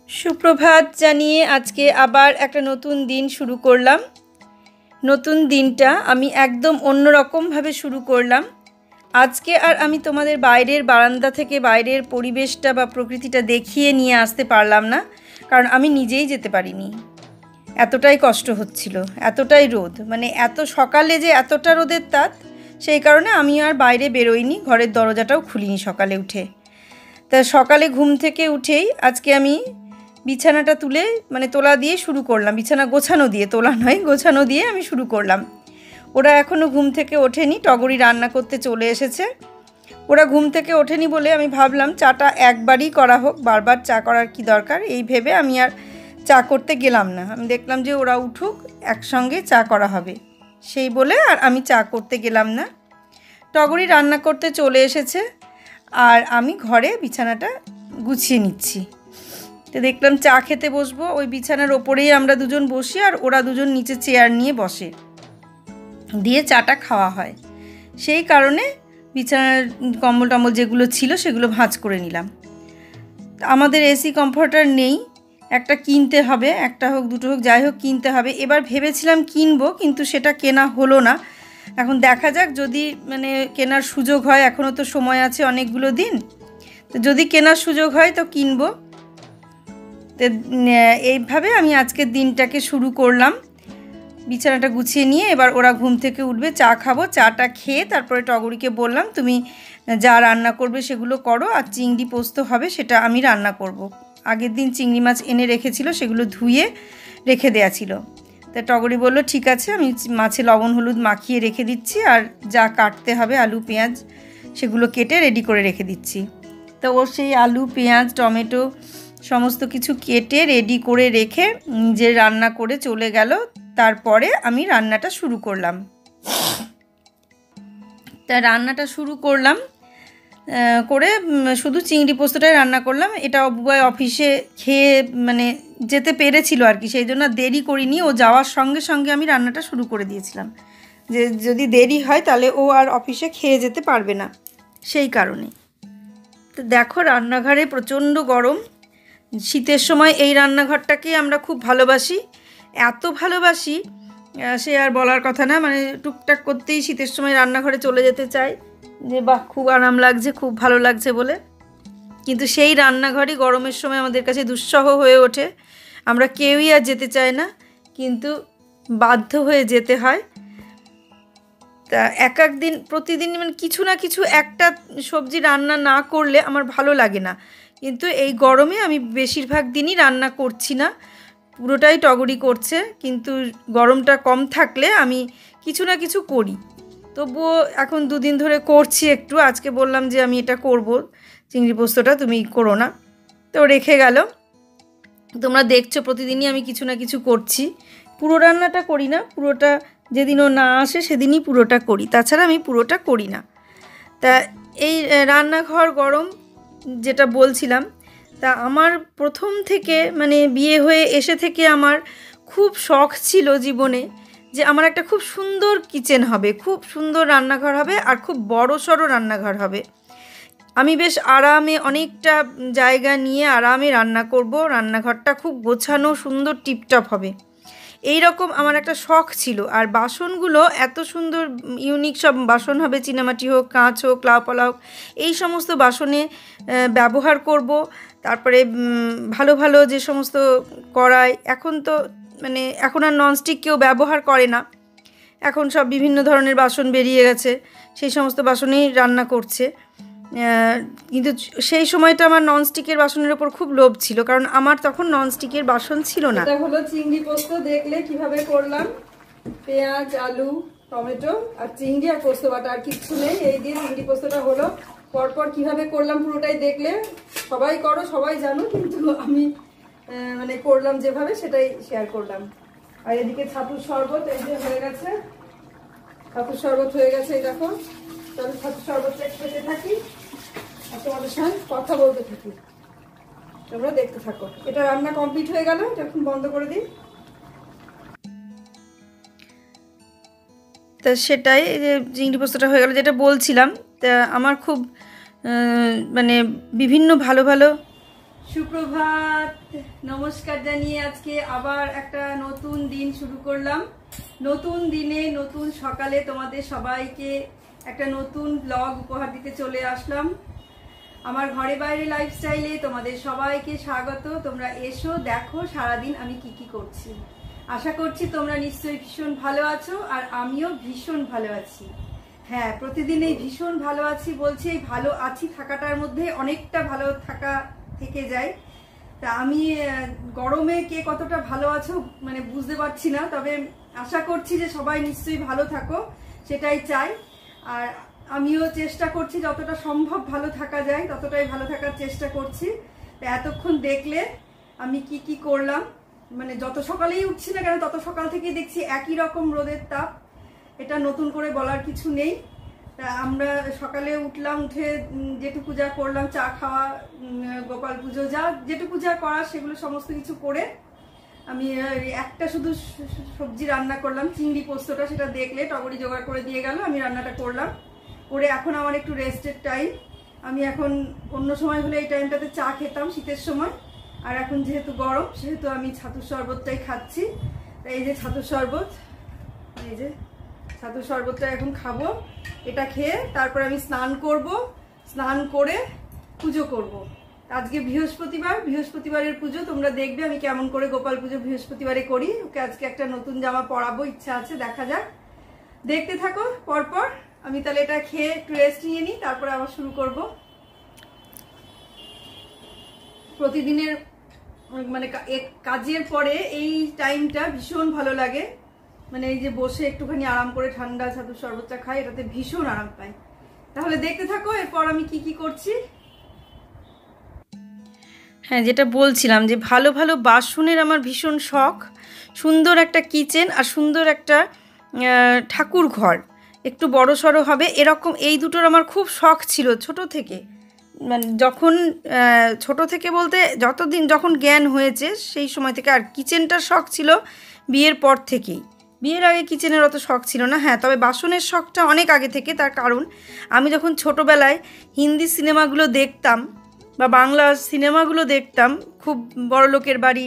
সুপ্রভাত জানিয়ে আজকে আবার একটা নতুন দিন শুরু করলাম। নতুন দিনটা আমি একদম অন্যরকমভাবে শুরু করলাম। আজকে আর আমি তোমাদের বাইরের বারান্দা থেকে বাইরের পরিবেশটা বা প্রকৃতিটা দেখিয়ে নিয়ে আসতে পারলাম না, কারণ আমি নিজেই যেতে পারিনি। এতটাই কষ্ট হচ্ছিল, এতটাই রোদ, মানে এত সকালে যে এতটা রোদের তাপ, সেই কারণে আমি আর বাইরে বেরোইনি, ঘরের দরজাটাও খুলিনি সকালে উঠে। তা সকালে ঘুম থেকে উঠেই আজকে আমি বিছানাটা তুলে তোলা দিয়ে শুরু করলাম। বিছানা গোছানো দিয়ে, তোলা নয়, গোছানো দিয়ে আমি শুরু করলাম। ওরা এখনও ঘুম থেকে ওঠেনি, টগরি রান্না করতে চলে এসেছে। ওরা ঘুম থেকে ওঠেনি বলে আমি ভাবলাম চাটা একবারই করা হোক, বারবার চা করার কি দরকার, এই ভেবে আমি আর চা করতে গেলাম না। আমি দেখলাম যে ওরা উঠুক, একসঙ্গে চা করা হবে, সেই বলে আর আমি চা করতে গেলাম না। টগরি রান্না করতে চলে এসেছে আর আমি ঘরে বিছানাটা গুছিয়ে নিচ্ছি। তো দেখলাম চা খেতে বসবো, ওই বিছানার ওপরেই আমরা দুজন বসি আর ওরা দুজন নিচে চেয়ার নিয়ে বসে, দিয়ে চাটা খাওয়া হয়। সেই কারণে বিছানার কম্বল টম্বল যেগুলো ছিল সেগুলো ভাঁজ করে নিলাম। আমাদের এসি কমফর্টার নেই, একটা কিনতে হবে, একটা হোক দুটো হোক যাই হোক কিনতে হবে। এবার ভেবেছিলাম কিনবো, কিন্তু সেটা কেনা হলো না। এখন দেখা যাক, যদি কেনার সুযোগ হয়, এখনও তো সময় আছে অনেকগুলো দিন, তো যদি কেনার সুযোগ হয় তো কিনবো। তো এইভাবে আমি আজকের দিনটাকে শুরু করলাম। বিছানাটা গুছিয়ে নিয়ে এবার ওরা ঘুম থেকে উঠবে, চা খাবো। চাটা খেয়ে তারপরে টগরিকে বললাম, তুমি যা রান্না করবে সেগুলো করো, আর চিংড়ি পোস্ত হবে সেটা আমি রান্না করব। আগের দিন চিংড়ি মাছ এনে রেখেছিল, সেগুলো ধুয়ে রেখে দেওয়া ছিল। তা টগরি বলল ঠিক আছে, আমি মাছে লবণ হলুদ মাখিয়ে রেখে দিচ্ছি, আর যা কাটতে হবে আলু পেঁয়াজ সেগুলো কেটে রেডি করে রেখে দিচ্ছি। তো ও সেই আলু পেঁয়াজ টমেটো সমস্ত কিছু কেটে রেডি করে রেখে নিজে রান্না করে চলে গেল। তারপরে আমি রান্নাটা শুরু করলাম। তা রান্নাটা শুরু করলাম করে শুধু চিংড়ি পোস্তটাই রান্না করলাম। এটা অব্বুই অফিসে খেয়ে যেতে পেরেছিল আর কি, সেই জন্য দেরি করিনি। ও যাওয়ার সঙ্গে সঙ্গে আমি রান্নাটা শুরু করে দিয়েছিলাম, যে যদি দেরি হয় তাহলে ও আর অফিসে খেয়ে যেতে পারবে না, সেই কারণে। তো দেখো, রান্নাঘরে প্রচণ্ড গরম। শীতের সময় এই রান্নাঘরটাকেই আমরা খুব ভালোবাসি, এত ভালোবাসি সে আর বলার কথা না। টুকটাক করতেই শীতের সময় রান্নাঘরে চলে যেতে চাই, যে বাহ খুব আরাম লাগছে, খুব ভালো লাগছে বলে। কিন্তু সেই রান্নাঘরই গরমের সময় আমাদের কাছে দুঃসহ হয়ে ওঠে। আমরা কেউই আর যেতে চাই না, কিন্তু বাধ্য হয়ে যেতে হয়। তা এক দিন প্রতিদিন কিছু না কিছু একটা সবজি রান্না না করলে আমার ভালো লাগে না। কিন্তু এই গরমে আমি বেশিরভাগ দিনই রান্না করছি না, পুরোটাই টগরি করছে। কিন্তু গরমটা কম থাকলে আমি কিছু না কিছু করি, তবুও এখন দুদিন ধরে করছি একটু। আজকে বললাম যে আমি এটা করব, চিংড়ি পোস্তটা তুমি করো না, তো রেখে গেল। তোমরা দেখছো প্রতিদিনই আমি কিছু না কিছু করছি। পুরো রান্নাটা করি না, পুরোটা যেদিন ও না আসে সেদিনই পুরোটা করি, তাছাড়া আমি পুরোটা করি না। তা এই রান্নাঘর গরম যেটা বলছিলাম, তা আমার প্রথম থেকে বিয়ে হয়ে এসে থেকে আমার খুব শখ ছিল জীবনে, যে আমার একটা খুব সুন্দর কিচেন হবে, খুব সুন্দর রান্নাঘর হবে, আর খুব বড় সড়ো রান্নাঘর হবে। আমি বেশ আরামে অনেকটা জায়গা নিয়ে আরামে রান্না করব, রান্নাঘরটা খুব গোছানো সুন্দর টিপটপ হবে, এই রকম আমার একটা শখ ছিল। আর বাসনগুলো এত সুন্দর ইউনিক সব বাসন হবে, চীনামাটি হোক, কাঁচ হোক, লাউপালা হোক, এই সমস্ত বাসনে ব্যবহার করব। তারপরে ভালো ভালো যে সমস্ত কড়াই, এখন তো এখন আর ননস্টিক কেউ ব্যবহার করে না, এখন সব বিভিন্ন ধরনের বাসন বেরিয়ে গেছে, সেই সমস্ত বাসনেই রান্না করছে। কিন্তু সেই সময়টা আমার ননস্টিকের বাসনের ওপর খুব লোভ ছিল, কারণ আমার তখন ননস্টিকের বাসন ছিল না। এটা হলো চিংড়ি পোস্ত, দেখলে কিভাবে করলাম, পেঁয়াজ আলু টমেটো আর চিংড়ি আর পোস্ত বাটা, আর কিচ্ছু নেই, এই দিয়ে চিংড়ি পোস্তটা হলো। পরপর কিভাবে করলাম পুরোটাই দেখলে, সবাই করো সবাই জানো, কিন্তু আমি করলাম যেভাবে সেটাই শেয়ার করলাম। আর এদিকে ছাতুর শরবত এই যে হয়ে গেছে, ছাতুর শরবত হয়ে গেছে, এই দেখো। তবে ছাতুর শরবতটা খেতে থাকি আর তোমাদের সঙ্গে কথা বলতে থাকি, তোমরা দেখতে থাকো। এটা রান্না কমপ্লিট হয়ে গেল, এটা এখন বন্ধ করে দিই। তা সেটাই, যে চিংড়ি পোস্তটা হয়ে গেল যেটা বলছিলাম। তা আমার খুব বিভিন্ন ভালো ভালো সুপ্রভাত, নমস্কার জানিয়ে আজকে আবার একটা নতুন দিন শুরু করলাম। নতুন দিনে নতুন সকালে তোমাদের সবাইকে একটা নতুন ব্লগ উপহার দিতে চলে আসলাম। আমার ঘরে বাইরে লাইফস্টাইলে তোমাদের সবাইকে স্বাগত। তোমরা এসো, দেখো সারাদিন আমি কি কি করছি। আশা করছি তোমরা নিশ্চয়ই ভীষণ ভালো আছো, আর আমিও ভীষণ ভালো আছি। হ্যাঁ, প্রতিদিন এই ভীষণ ভালো আছি বলছি, এই ভালো আছি থাকাটার মধ্যে অনেকটা ভালো থাকা থেকে যায়। তা আমি গরমে কে কতটা ভালো আছো মানে বুঝতে পারছি না, তবে আশা করছি যে সবাই নিশ্চয়ই ভালো থাকো, সেটাই চাই। আর আমিও চেষ্টা করছি যতটা সম্ভব ভালো থাকা যায় ততটাই ভালো থাকার চেষ্টা করছি। তা এতক্ষণ দেখলে আমি কি কি করলাম, মানে যত সকালেই উঠছি না কেন তত সকাল থেকেই দেখছি একই রকম রোদের তাপ। এটা নতুন করে বলার কিছু নেই। আমরা সকালে উঠলাম, উঠে যেটুকু যা করলাম, চা খাওয়া, গোপাল পুজো, যা যেটুকু যা করার সেগুলো সমস্ত কিছু করে আমি একটা শুধু সবজি রান্না করলাম, চিংড়ি পোস্তটা, সেটা দেখলে টগরি জোগাড় করে দিয়ে গেল, আমি রান্নাটা করলাম। করে এখন আমার একটু রেস্টের টাইম। আমি এখন অন্য সময় হলে এই টাইমটাতে চা খেতাম শীতের সময়, আর এখন যেহেতু গরম সেহেতু আমি ছাতুর শরবতটাই খাচ্ছি। এই যে ছাতুর শরবত, এই যে ছাতুর শরবতটা এখন খাবো। এটা খেয়ে তারপর আমি স্নান করব, স্নান করে পুজো করব। আজকে বৃহস্পতিবার, বৃহস্পতিবারের পুজো তোমরা দেখবে আমি কেমন করে গোপাল পুজো বৃহস্পতিবারে করি। ওকে আজকে একটা নতুন জামা পরাবো, ইচ্ছা আছে, দেখা যাক। দেখতে থাকো পরপর। আমি তাহলে এটা খেয়ে একটু রেস্ট নিয়ে নিই, তারপরে আবার শুরু করব। প্রতিদিনের মানে কাজের পরে এই টাইমটা ভীষণ ভালো লাগে, মানে এই যে বসে একটুখানি আরাম করে ঠান্ডা ছাতুর শরবতটা খাই, এটাতে ভীষণ আরাম পাই। তাহলে দেখতে থাকো এরপর আমি কি কি করছি। হ্যাঁ, যেটা বলছিলাম যে ভালো ভালো বাসনের আমার ভীষণ শখ। সুন্দর একটা কিচেন আর সুন্দর একটা ঠাকুর ঘর, একটু বড় সড়ো হবে এরকম, এই দুটোর আমার খুব শখ ছিল ছোট থেকে। মানে যখন ছোট থেকে বলতে যখন জ্ঞান হয়েছে সেই সময় থেকে। আর কিচেনটার শখ ছিল বিয়ের পর থেকেই। বিয়ের আগে কিচেনের অত শখ ছিল না। হ্যাঁ, তবে বাসনের শখটা অনেক আগে থেকে। তার কারণ আমি যখন ছোটোবেলায় হিন্দি সিনেমাগুলো দেখতাম বা বাংলা সিনেমাগুলো দেখতাম, খুব বড়লোকের বাড়ি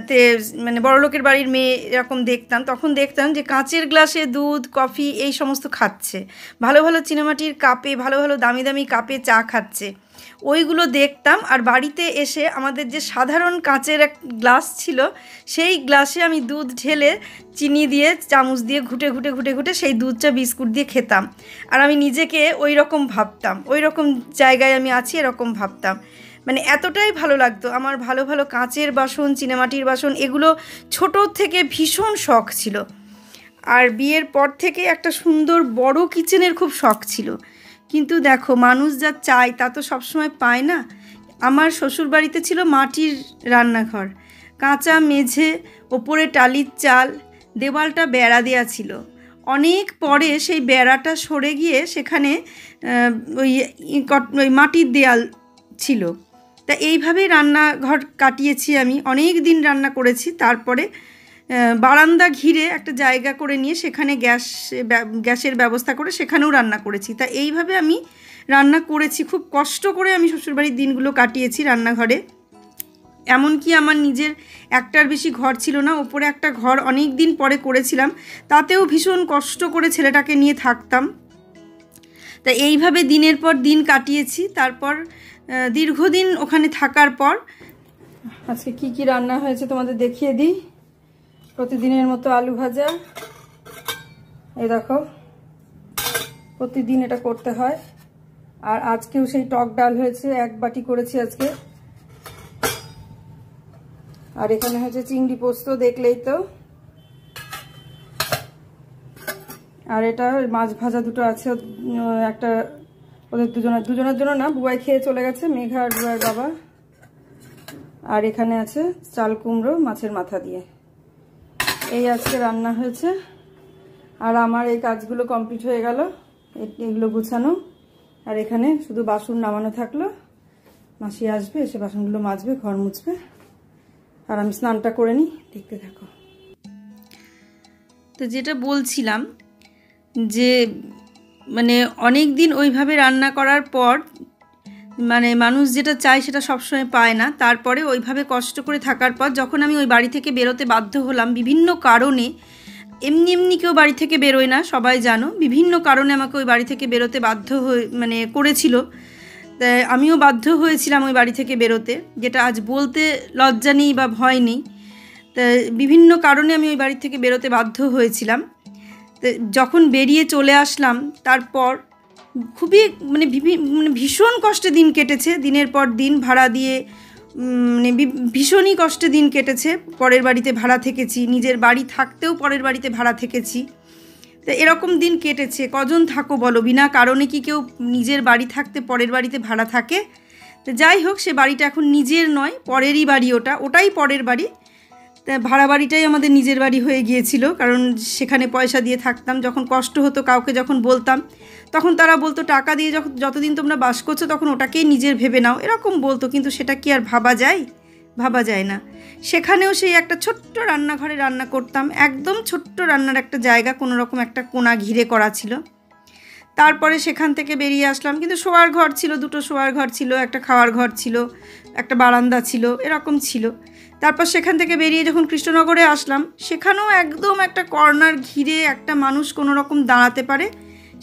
তে মানে বড়লোকের বাড়ির মেয়ে এরকম দেখতাম, তখন দেখতাম যে কাঁচের গ্লাসে দুধ, কফি এই সমস্ত খাচ্ছে, ভালো ভালো চিনেমাটির কাপে, ভালো ভালো দামি দামি কাপে চা খাচ্ছে, ওইগুলো দেখতাম। আর বাড়িতে এসে আমাদের যে সাধারণ কাঁচের এক গ্লাস ছিল, সেই গ্লাসে আমি দুধ ঢেলে চিনি দিয়ে চামচ দিয়ে ঘুটে ঘুটে ঘুটে ঘুটে সেই দুধটা বিস্কুট দিয়ে খেতাম। আর আমি নিজেকে ওই রকম ভাবতাম, ওই রকম জায়গায় আমি আছি এরকম ভাবতাম। মানে এতটাই ভালো লাগতো আমার ভালো ভালো কাঁচের বাসন, চিনেমাটির বাসন, এগুলো ছোটোর থেকে ভীষণ শখ ছিল। আর বিয়ের পর থেকে একটা সুন্দর বড় কিচেনের খুব শখ ছিল। কিন্তু দেখো, মানুষ যা চায় তা তো সবসময় পায় না। আমার শ্বশুরবাড়িতে ছিল মাটির রান্নাঘর, কাঁচা মেঝে, ওপরে টালির চাল, দেওয়ালটা বেড়া দেওয়া ছিল। অনেক পরে সেই বেড়াটা সরে গিয়ে সেখানে ওই মাটির দেয়াল ছিল। তা এইভাবেই রান্নাঘর কাটিয়েছি আমি, অনেক দিন রান্না করেছি। তারপরে বারান্দা ঘিরে একটা জায়গা করে নিয়ে সেখানে গ্যাসের ব্যবস্থা করে সেখানেও রান্না করেছি। তা এইভাবে আমি রান্না করেছি, খুব কষ্ট করে আমি শ্বশুরবাড়ির দিনগুলো কাটিয়েছি রান্নাঘরে। এমনকি আমার নিজের একটার বেশি ঘর ছিল না, ওপরে একটা ঘর অনেক দিন পরে করেছিলাম, তাতেও ভীষণ কষ্ট করে ছেলেটাকে নিয়ে থাকতাম। তা এইভাবে দিনের পর দিন কাটিয়েছি। তারপর দীর্ঘদিন ওখানে থাকার পর আজকে কি কি রান্না হয়েছে তোমাদের দেখিয়ে দিই। প্রতিদিনের মতো আলু ভাজা, এই দেখো প্রতিদিন এটা করতে হয়। আর আজকেও সেই টক ডাল হয়েছে, এক বাটি করেছি আজকে। আর এখানে হয়েছে চিংড়ি পোস্ত, দেখলেই তো। আর এটা মাছ ভাজা দুটো আছে, একটা ওদের দুজনের জন্য না, বুয়াই খেয়ে চলে গেছে, মেঘা আর বুয়ার বাবা। আর এখানে আছে চাল কুমড়ো মাছের মাথা দিয়ে। এই আজকে রান্না হয়েছে। আর আমার এই কাজগুলো কমপ্লিট হয়ে গেল, এগুলো গুছানো। আর এখানে শুধু বাসন নামানো থাকলো, মাসি আসবে, এসে বাসনগুলো মাজবে, ঘর মুছবে। আর আমি স্নানটা করে নিই, দেখতে থাকো। তো যেটা বলছিলাম যে মানে অনেক দিন ওইভাবে রান্না করার পর মানে মানুষ যেটা চায় সেটা সবসময় পায় না। তারপরে ওইভাবে কষ্ট করে থাকার পর যখন আমি ওই বাড়ি থেকে বেরোতে বাধ্য হলাম বিভিন্ন কারণে, এমনি এমনি কেউ বাড়ি থেকে বেরোয় না, সবাই জানো, বিভিন্ন কারণে আমাকে ওই বাড়ি থেকে বেরোতে বাধ্য হয়ে করেছিল। তাই আমিও বাধ্য হয়েছিলাম ওই বাড়ি থেকে বেরোতে, যেটা আজ বলতে লজ্জা নেই বা ভয় নেই। তা বিভিন্ন কারণে আমি ওই বাড়ি থেকে বেরোতে বাধ্য হয়েছিলাম। তো যখন বেরিয়ে চলে আসলাম তারপর খুবই ভীষণ কষ্টে দিন কেটেছে, দিনের পর দিন ভাড়া দিয়ে ভীষণই কষ্টে দিন কেটেছে। পরের বাড়িতে ভাড়া থেকেছি, নিজের বাড়ি থাকতেও পরের বাড়িতে ভাড়া থেকেছি। তো এরকম দিন কেটেছে। কজন থাকো বলো, বিনা কারণে কি কেউ নিজের বাড়ি থাকতে পরের বাড়িতে ভাড়া থাকে? তো যাই হোক, সে বাড়িটা এখন নিজের নয়, পরেরই বাড়ি, ওটাই পরের বাড়ি। তা ভাড়া বাড়িটাই আমাদের নিজের বাড়ি হয়ে গিয়েছিল, কারণ সেখানে পয়সা দিয়ে থাকতাম। যখন কষ্ট হতো কাউকে যখন বলতাম, তখন তারা বলতো টাকা দিয়ে যতদিন তোমরা বাস করছো তখন ওটাকেই নিজের ভেবে নাও, এরকম বলতো। কিন্তু সেটা কি আর ভাবা যায়? ভাবা যায় না। সেখানেও সেই একটা ছোট্ট রান্নাঘরে রান্না করতাম, একদম ছোট্ট রান্নার একটা জায়গা, কোনো রকম একটা কোণা ঘিরে করা ছিল। তারপরে সেখান থেকে বেরিয়ে আসলাম, কিন্তু শোয়ার ঘর ছিল, দুটো শোয়ার ঘর ছিল, একটা খাওয়ার ঘর ছিল, একটা বারান্দা ছিল, এরকম ছিল। তারপর সেখান থেকে বেরিয়ে যখন কৃষ্ণনগরে আসলাম, সেখানেও একদম একটা কর্নার ঘিরে একটা মানুষ কোনো রকম দাঁড়াতে পারে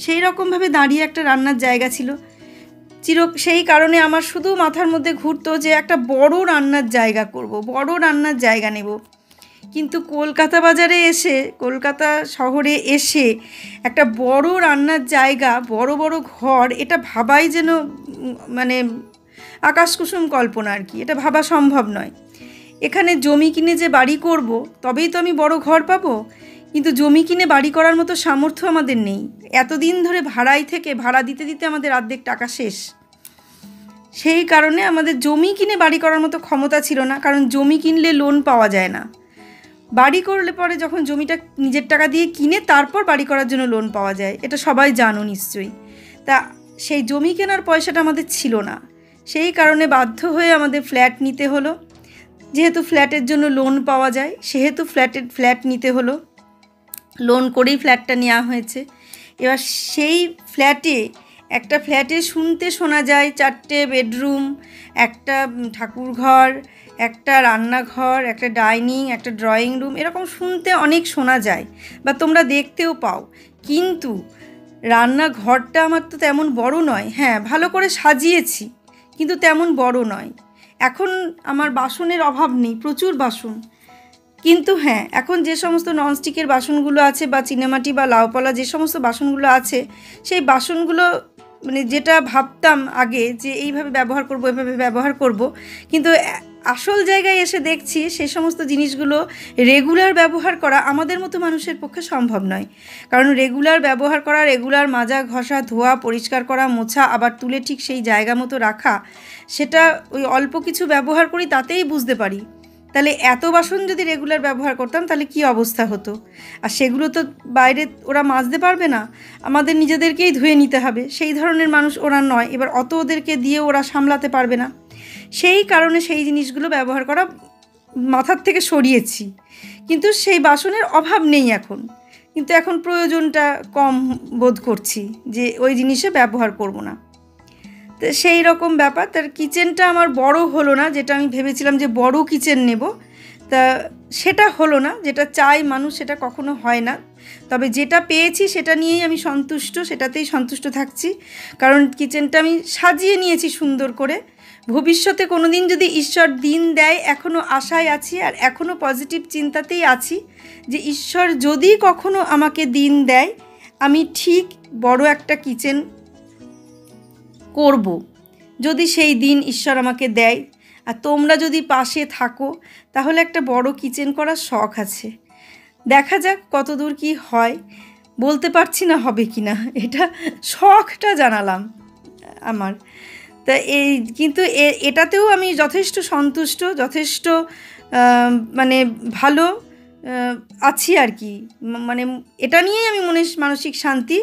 সেই রকমভাবে দাঁড়িয়ে একটা রান্নার জায়গা ছিল। সেই কারণে আমার শুধু মাথার মধ্যে ঘুরতো যে একটা বড় রান্নার জায়গা করব, বড় রান্নার জায়গা নেব। কিন্তু কলকাতা বাজারে এসে, কলকাতা শহরে এসে একটা বড় রান্নার জায়গা, বড় বড় ঘর, এটা ভাবাই যেন আকাশকুসুম কল্পনা আর কি। এটা ভাবা সম্ভব নয়। এখানে জমি কিনে যে বাড়ি করব তবেই তো আমি বড় ঘর পাবো, কিন্তু জমি কিনে বাড়ি করার মতো সামর্থ্য আমাদের নেই। এতদিন ধরে ভাড়াই থেকে ভাড়া দিতে দিতে আমাদের অর্ধেক টাকা শেষ। সেই কারণে আমাদের জমি কিনে বাড়ি করার মতো ক্ষমতা ছিল না, কারণ জমি কিনলে লোন পাওয়া যায় না। বাড়ি করলে পরে যখন জমিটা নিজের টাকা দিয়ে কিনে তারপর বাড়ি করার জন্য লোন পাওয়া যায়, এটা সবাই জানো নিশ্চয়ই। তা সেই জমি কেনার পয়সাটা আমাদের ছিল না। সেই কারণে বাধ্য হয়ে আমাদের ফ্ল্যাট নিতে হলো। যেহেতু ফ্ল্যাটের জন্য লোন পাওয়া যায় সেহেতু ফ্ল্যাট নিতে হলো, লোন করেই ফ্ল্যাটটা নেওয়া হয়েছে। এবার সেই একটা ফ্ল্যাটে শোনা যায় 4টে বেডরুম, একটা ঠাকুরঘর, একটা রান্নাঘর, একটা ডাইনিং, একটা ড্রয়িং রুম, এরকম শুনতে অনেক শোনা যায় বা তোমরা দেখতেও পাও। কিন্তু রান্নাঘরটা আমার তো তেমন বড় নয়। হ্যাঁ, ভালো করে সাজিয়েছি, কিন্তু তেমন বড় নয়। এখন আমার বাসনের অভাব নেই, প্রচুর বাসন। কিন্তু হ্যাঁ, এখন যে সমস্ত ননস্টিকের বাসনগুলো আছে বা চিনেমাটি বা লাউপলা যে সমস্ত বাসনগুলো আছে, সেই বাসনগুলো যেটা ভাবতাম আগে যে এইভাবে ব্যবহার করব, এভাবে ব্যবহার করব, কিন্তু আসল জায়গায় এসে দেখছি সেই সমস্ত জিনিসগুলো রেগুলার ব্যবহার করা আমাদের মতো মানুষের পক্ষে সম্ভব নয়। কারণ রেগুলার ব্যবহার করা, রেগুলার মাজা ঘষা ধোয়া পরিষ্কার করা মোছা আবার তুলে ঠিক সেই জায়গা মতো রাখা, সেটা ওই অল্প কিছু ব্যবহার করি তাতেই বুঝতে পারি। তাহলে এত বাসন যদি রেগুলার ব্যবহার করতাম তাহলে কি অবস্থা হতো? আর সেগুলো তো বাইরে ওরা মাজতে পারবে না, আমাদের নিজেদেরকেই ধুয়ে নিতে হবে। সেই ধরনের মানুষ ওরা নয়, এবার অত ওদেরকে দিয়ে ওরা সামলাতে পারবে না। সেই কারণে সেই জিনিসগুলো ব্যবহার করা মাথার থেকে সরিয়েছি। কিন্তু সেই বাসনের অভাব নেই এখন, কিন্তু এখন প্রয়োজনটা কম বোধ করছি যে ওই জিনিসে ব্যবহার করব না। তো সেই রকম ব্যাপার। তার কিচেনটা আমার বড় হলো না, যেটা আমি ভেবেছিলাম যে বড় কিচেন নেব, তা সেটা হলো না। যেটা চাই মানুষ সেটা কখনো হয় না। তবে যেটা পেয়েছি সেটা নিয়েই আমি সন্তুষ্ট, সেটাতেই সন্তুষ্ট থাকছি। কারণ কিচেনটা আমি সাজিয়ে নিয়েছি সুন্দর করে। ভবিষ্যতে কোনো দিন যদি ঈশ্বর দিন দেয়, এখনও আশায় আছি আর এখনও পজিটিভ চিন্তাতেই আছি যে ঈশ্বর যদি কখনো আমাকে দিন দেয়, আমি ঠিক বড় একটা কিচেন করব। যদি সেই দিন ঈশ্বর আমাকে দেয় আর তোমরা যদি পাশে থাকো, তাহলে একটা বড় কিচেন করার শখ আছে। দেখা যাক কতদূর কি হয়, বলতে পারছি না হবে কি না, এটা শখটা জানালাম আমার। তা কিন্তু এটাতেও আমি যথেষ্ট সন্তুষ্ট, যথেষ্ট ভালো আছি আর কি। এটা নিয়েই আমি মানসিক শান্তি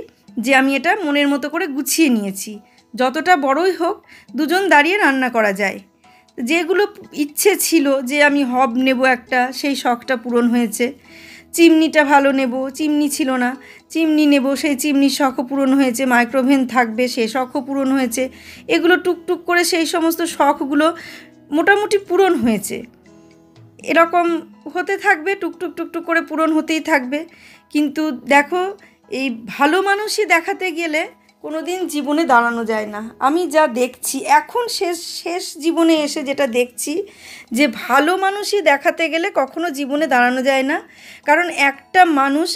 যে আমি এটা মনের মতো করে গুছিয়ে নিয়েছি। যতটা বড়ই হোক, দুজন দাঁড়িয়ে রান্না করা যায়। যেগুলো ইচ্ছে ছিল যে আমি হব নেব একটা, সেই শখটা পূরণ হয়েছে। চিমনিটা ভালো নেব, চিমনি ছিল না, চিমনি নেব, সেই চিমনির শখও পূরণ হয়েছে, মাইক্রোওভেন থাকবে সে শখও পূরণ হয়েছে। এগুলো টুকটুক করে সেই সমস্ত শখগুলো মোটামুটি পূরণ হয়েছে। এরকম হতে থাকবে, টুকটুক টুকটুক করে পূরণ হতেই থাকবে। কিন্তু দেখো, এই ভালো মানুষই দেখাতে গেলে কোনো দিন জীবনে দাঁড়ানো যায় না। আমি যা দেখছি এখন শেষ জীবনে এসে যেটা দেখছি, যে ভালো মানুষই দেখাতে গেলে কখনো জীবনে দাঁড়ানো যায় না। কারণ একটা মানুষ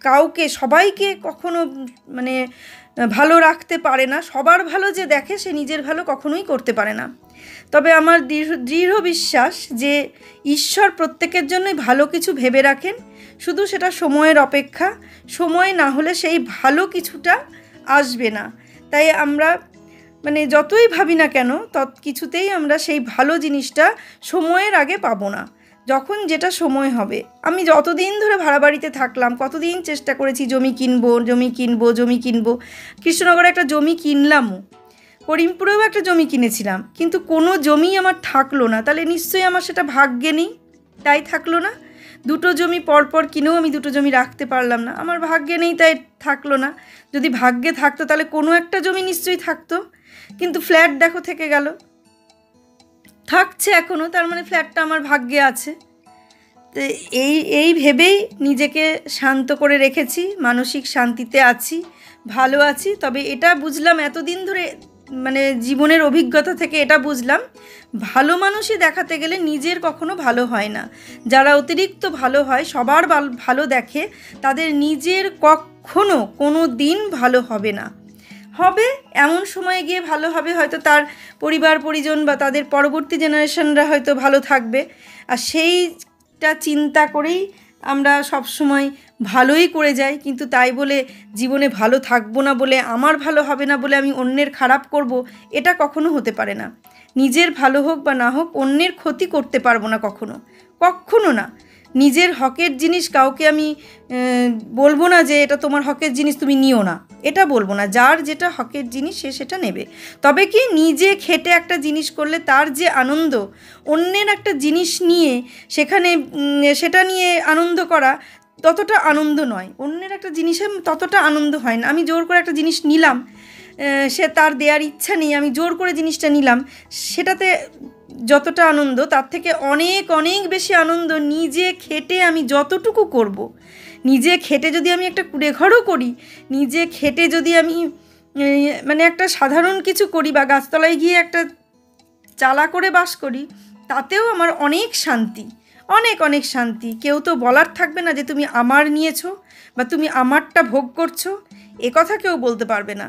কাউকে সবাইকে কখনো মানে ভালো রাখতে পারে না। সবার ভালো যে দেখে সে নিজের ভালো কখনোই করতে পারে না। তবে আমার দৃঢ় বিশ্বাস যে ঈশ্বর প্রত্যেকের জন্যই ভালো কিছু ভেবে রাখেন, শুধু সেটা সময়ের অপেক্ষা। সময় না হলে সেই ভালো কিছুটা আসবে না। তাই আমরা মানে যতই ভাবি না কেন, কিছুতেই আমরা সেই ভালো জিনিসটা সময়ের আগে পাবো না। যখন যেটা সময় হবে, আমি যতদিন ধরে ভাড়া বাড়িতে থাকলাম, কতদিন চেষ্টা করেছি জমি কিনবো। কৃষ্ণনগরে একটা জমি কিনলামও, করিমপুরেও একটা জমি কিনেছিলাম, কিন্তু কোনো জমি আমার থাকলো না। তাহলে নিশ্চয়ই আমার সেটা ভাগ্যে নেই, তাই থাকলো না। দুটো জমি পরপর কিনেও আমি দুটো জমি রাখতে পারলাম না, আমার ভাগ্যে নেই, তাই থাকলো না। যদি ভাগ্যে থাকতো তাহলে কোনো একটা জমি নিশ্চয়ই থাকতো। কিন্তু ফ্ল্যাট দেখো থেকে গেল, থাকছে এখনও, তার মানে ফ্ল্যাটটা আমার ভাগ্যে আছে। তো এই ভেবেই নিজেকে শান্ত করে রেখেছি, মানসিক শান্তিতে আছি, ভালো আছি। তবে এটা বুঝলাম এতদিন ধরে, মানে জীবনের অভিজ্ঞতা থেকে এটা বুঝলাম, ভালো মানুষই দেখাতে গেলে নিজের কখনো ভালো হয় না। যারা অতিরিক্ত ভালো হয়, সবার ভালো দেখে, তাদের নিজের কখনো কোনো দিন ভালো হবে না। হবে এমন সময়ে গিয়ে ভালো হবে, হয়তো তার পরিবার পরিজন বা তাদের পরবর্তী জেনারেশনরা হয়তো ভালো থাকবে। আর সেইটা চিন্তা করেই আমরা সব সময় ভালোই করে যাই। কিন্তু তাই বলে জীবনে ভালো থাকবো না বলে, আমার ভালো হবে না বলে আমি অন্যের খারাপ করব, এটা কখনো হতে পারে না। নিজের ভালো হোক বা না হোক, অন্যের ক্ষতি করতে পারবো না কখনো না। নিজের হকের জিনিস কাউকে আমি বলবো না যে এটা তোমার হকের জিনিস, তুমি নিও না, এটা বলবো না। যার যেটা হকের জিনিস সে সেটা নেবে। তবে কি, নিজে খেটে একটা জিনিস করলে তার যে আনন্দ, অন্যের একটা জিনিস নিয়ে সেটা নিয়ে আনন্দ করা ততটা আনন্দ নয়। অন্যের একটা জিনিসে ততটা আনন্দ হয় না। আমি জোর করে একটা জিনিস নিলাম, সে তার দেওয়ার ইচ্ছা নেই, আমি জোর করে জিনিসটা নিলাম, সেটাতে যতটা আনন্দ, তার থেকে অনেক অনেক বেশি আনন্দ নিজে খেটে আমি যতটুকু করব। নিজে খেটে যদি আমি একটা কুঁড়েঘরও করি, নিজে খেটে যদি আমি মানে একটা সাধারণ কিছু করি, বা গাছতলায় গিয়ে একটা চালা করে বাস করি, তাতেও আমার অনেক শান্তি, অনেক শান্তি। কেউ তো বলার থাকবে না যে তুমি আমার নিয়েছো বা তুমি আমারটা ভোগ করছো, এ কথা কেউ বলতে পারবে না।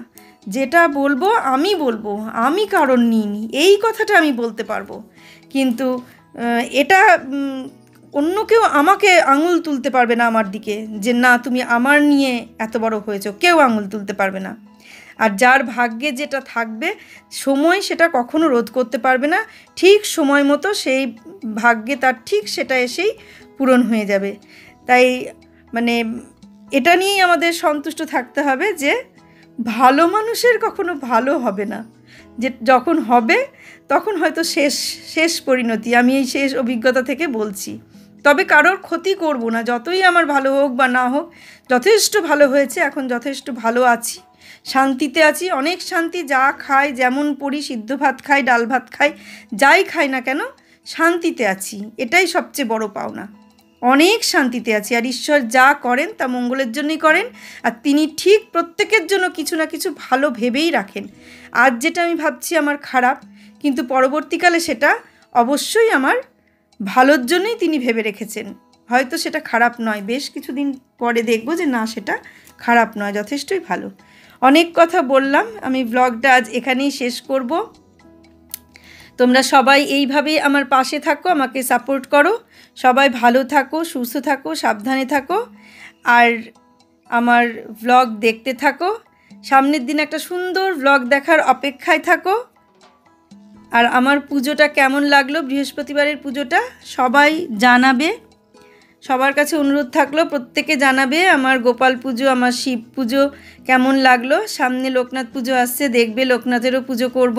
যেটা বলবো আমি কারণ নিইনি, এই কথাটা আমি বলতে পারবো। কিন্তু এটা অন্য কেউ আমাকে আঙুল তুলতে পারবে না আমার দিকে, যে না তুমি আমার নিয়ে এত বড় হয়েছো, কেউ আঙুল তুলতে পারবে না। আর যার ভাগ্যে যেটা থাকবে, সময় সেটা কখনো রোধ করতে পারবে না। ঠিক সময় মতো সেই ভাগ্যে তার ঠিক সেটা এসেই পূরণ হয়ে যাবে। তাই মানে এটা নিয়েই আমাদের সন্তুষ্ট থাকতে হবে যে ভালো মানুষের কখনো ভালো হবে না, যে যখন হবে তখন হয়তো শেষ পরিণতি। আমি এই শেষ অভিজ্ঞতা থেকে বলছি। তবে কারোর ক্ষতি করব না, যতই আমার ভালো হোক বা না হোক। যথেষ্ট ভালো হয়েছে, এখন যথেষ্ট ভালো আছি, শান্তিতে আছি, অনেক শান্তি। যা খাই, যেমন পড়ি, সিদ্ধ ভাত খাই, ডাল ভাত খাই, যাই খাই না কেন শান্তিতে আছি, এটাই সবচেয়ে বড় পাওনা। অনেক শান্তিতে আছি। আর ঈশ্বর যা করেন তা মঙ্গলের জন্যই করেন। আর তিনি ঠিক প্রত্যেকের জন্য কিছু না কিছু ভালো ভেবেই রাখেন। আজ যেটা আমি ভাবছি আমার খারাপ, কিন্তু পরবর্তীকালে সেটা অবশ্যই আমার ভালোর জন্যই তিনি ভেবে রেখেছেন। হয়তো সেটা খারাপ নয়, বেশ কিছুদিন পরে দেখব যে না, সেটা খারাপ নয়, যথেষ্টই ভালো। অনেক কথা বললাম, আমি ব্লগটা আজ এখানেই শেষ করব। তোমরা সবাই এইভাবেই আমার পাশে থাকো, আমাকে সাপোর্ট করো। সবাই ভালো থাকো, সুস্থ থাকো, সাবধানে থাকো, আর আমার ব্লগ দেখতে থাকো। সামনের দিন একটা সুন্দর ব্লগ দেখার অপেক্ষায় থাকো। আর আমার পুজোটা কেমন লাগলো, বৃহস্পতিবারের পুজোটা, সবাই জানাবে। সবার কাছে অনুরোধ থাকলো, প্রত্যেকে জানাবে আমার গোপাল পুজো, আমার শিব পুজো কেমন লাগলো। সামনে লোকনাথ পুজো আসছে, দেখবে লোকনাথেরও পুজো করব,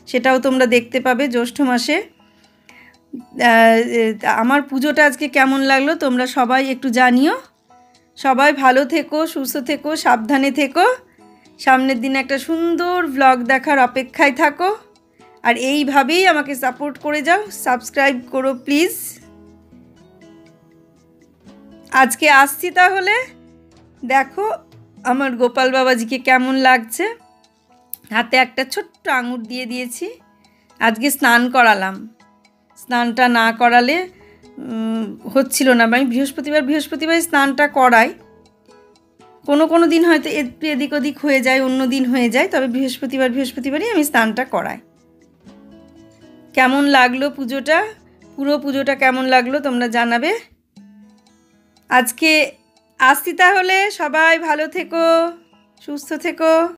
সেটাও তোমরা দেখতে পাবে জ্যৈষ্ঠ মাসে। আমার পুজোটা আজকে কেমন লাগলো তোমরা সবাই একটু জানিও। সবাই ভালো থেকো, সুস্থ থেকো, সাবধানে থেকো। সামনের দিন একটা সুন্দর ব্লগ দেখার অপেক্ষায় থাকো। আর এইভাবেই আমাকে সাপোর্ট করে যাও। সাবস্ক্রাইব করো প্লিজ। আজকে আসছি তাহলে। দেখো আমার গোপাল বাবাজিকে কেমন লাগছে। হাতে একটা ছোট্ট আঙুর দিয়ে দিয়েছি। আজকে স্নান করালাম। স্নানটা না করালে হচ্ছিল না। আমি বৃহস্পতিবার স্নানটা করাই। কোনো দিন হয়তো একটু এদিক ওদিক হয়ে যায়, অন্য দিন হয়ে যায়, তবে বৃহস্পতিবারই আমি স্নানটা করাই। কেমন লাগলো পুজোটা, পুরো পুজোটা কেমন লাগলো তোমরা জানাবে। আজকে আসছি তাহলে। সবাই ভালো থেকো, সুস্থ থেকো।